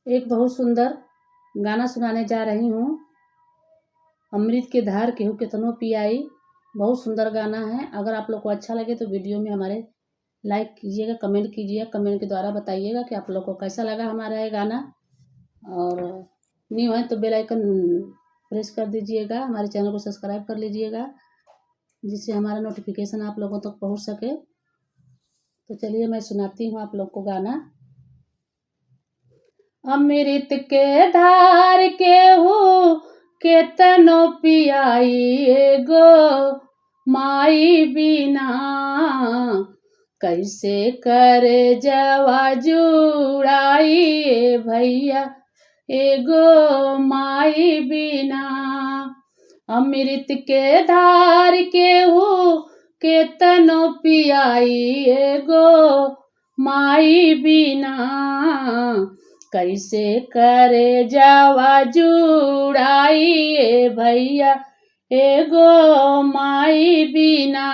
एक बहुत सुंदर गाना सुनाने जा रही हूँ। अमृत के धार केहू केतनो पियाई। बहुत सुंदर गाना है। अगर आप लोग को अच्छा लगे तो वीडियो में हमारे लाइक कीजिएगा, कमेंट कीजिएगा। कमेंट के द्वारा बताइएगा कि आप लोग को कैसा लगा हमारा ये गाना। और न्यू है तो बेल आइकन प्रेस कर दीजिएगा। हमारे चैनल को सब्सक्राइब कर लीजिएगा, जिससे हमारा नोटिफिकेशन आप लोगों तक पहुँच सके। तो चलिए मैं सुनाती हूँ आप लोग को गाना। अमृत के धार केहू केतनो पियाई, एगो माई बिना कैसे करे जवा जुड़ाई। भैया एगो माई बिना अमृत के धार केहू केतनो पियाई, एगो माई बिना कैसे करे जावा जुड़ाई। भैया एगो माई बिना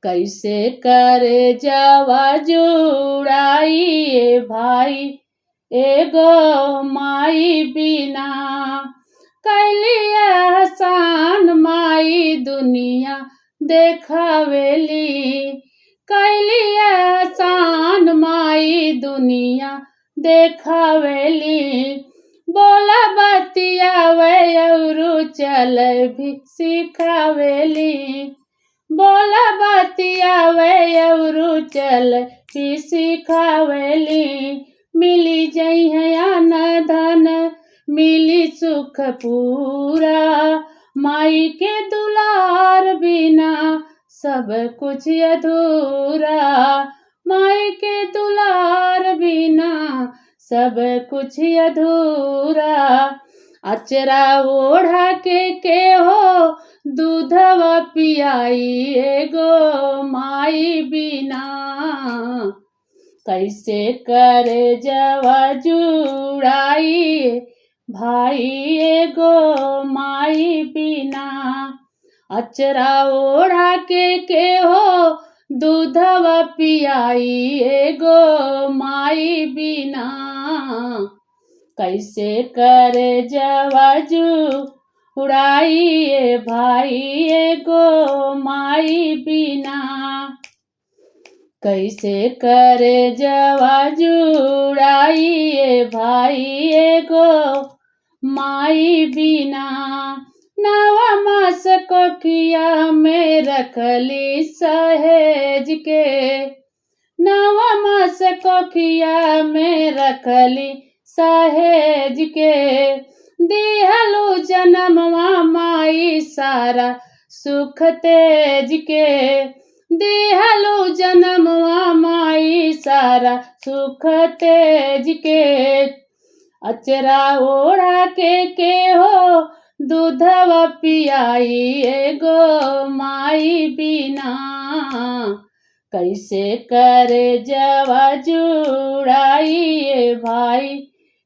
कैसे करे जावा जुड़ाई। भाई एगो माई बिना कैलिया एहसान माई दुनिया देखावेली। कैलिया एहसान माई दुनिया देखावेली। बोला बतियावे औरू चल भी सिखावेली। बोला बतियावे औरू चल भी सिखावेली। मिली जई है अन धन मिली सुख पूरा, माई के दुलार बिना सब कुछ अधूरा। माई के दुलार बिना सब कुछ अधूरा। अचरा ओढ़ा के हो दूधवा पियाई, एगो माई बिना कैसे करे जवा जुड़ाई। भाई एगो माई बिना अचरा ओढ़ा के हो दूधवा पियाई, एगो माई बिना कैसे करे जवा जुड़ाई। भाई एगो माई बिना कैसे करे जवा जुड़ाई। भाई एगो माई बिना नवा मास कोखिया में रखली सहेज के। नवा मास कोखिया में रखली सहेज के। दिहलु जनमवा माई सारा सुख तेज के। दिहलु जनमवा माई सारा सुख तेज के। अचरा ओढ़ा के हो दूधवा पियाई, एगो माई बिना कैसे करे जवा जुड़ाई। भाई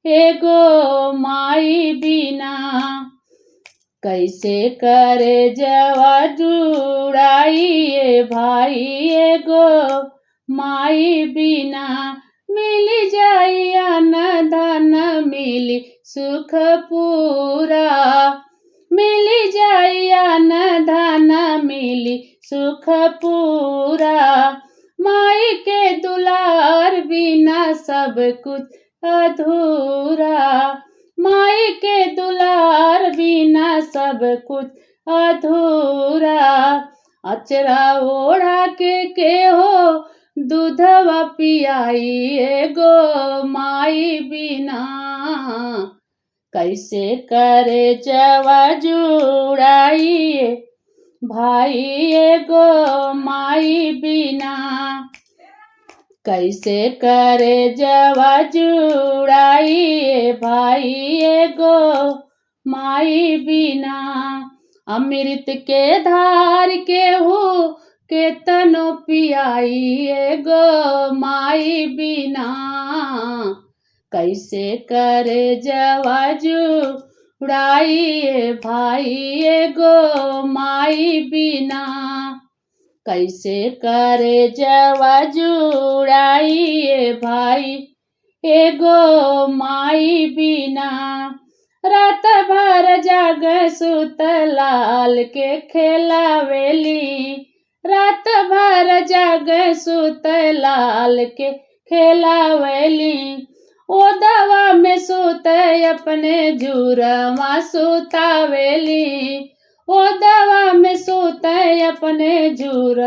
एगो माई बिना कैसे करे जवा जुड़ाई। भाई एगो माई बिना मिली जाई अन धन मिली सुख पूरा। मिली जाई अन धन मिली सुख पूरा। माई के दुलार बिना सब कुछ अधूरा। माई के दुलार बिना सब कुछ अधूरा। अचरा ओढ़ा के हो दूधवा पियाई, एगो माई बिना कैसे करे जवा जुड़ाई। भाई एगो माई बिना कैसे करे जवा जुड़ाई। भाई एगो माई बिना अमृत के धार केहू केतनो पियाई, एगो माई बिना कैसे करे जवा जुड़ाई। भाई एगो माई बिना कैसे करे जवा जुड़ाई। भाई एगो माई बिना। रात भर जाग सुत लाल के खेलावेली, रात भर जाग सुत लाल के खेलावेली। ओ दवा में सुत अपने झूरवा सुतावेली, ओ दवा में सुत अपने झूर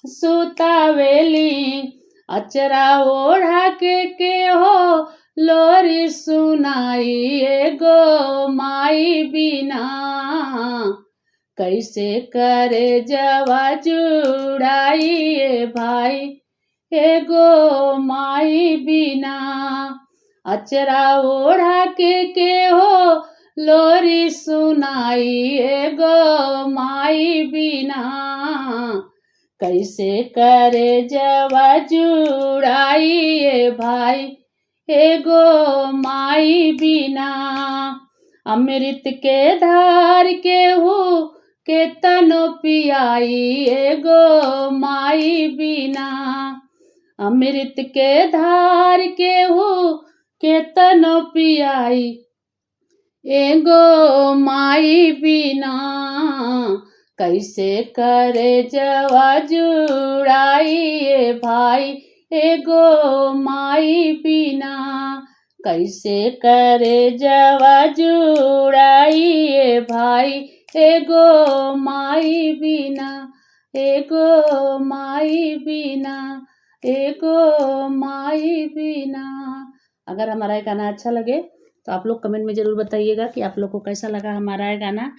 सुतावेली। अचरा ओढ़ा के हो लोरी सुनाई, एगो माई बिना। कैसे करे जवा जुड़ाई ए भाई, एगो माई बिना। अचरा ओढ़ा के हो लोरी सुनाई, एगो माई बिना। कैसे करे जवा जुड़ाई ए भाई, एगो माई बिना। अमृत के धार केहू के तनो पियाई, एगो माई बिना। अमृत के धार केहू के तनो पियाई, एगो माई बिना। कैसे करे जवा जुड़ाई ए भाई, एगो माई बिना। कैसे करे जवा जुड़ाई ए भाई, एगो माई बिना, एगो माई बिना, एगो माई बिना। अगर हमारा ये गाना अच्छा लगे तो आप लोग कमेंट में ज़रूर बताइएगा कि आप लोग को कैसा लगा हमारा ये गाना।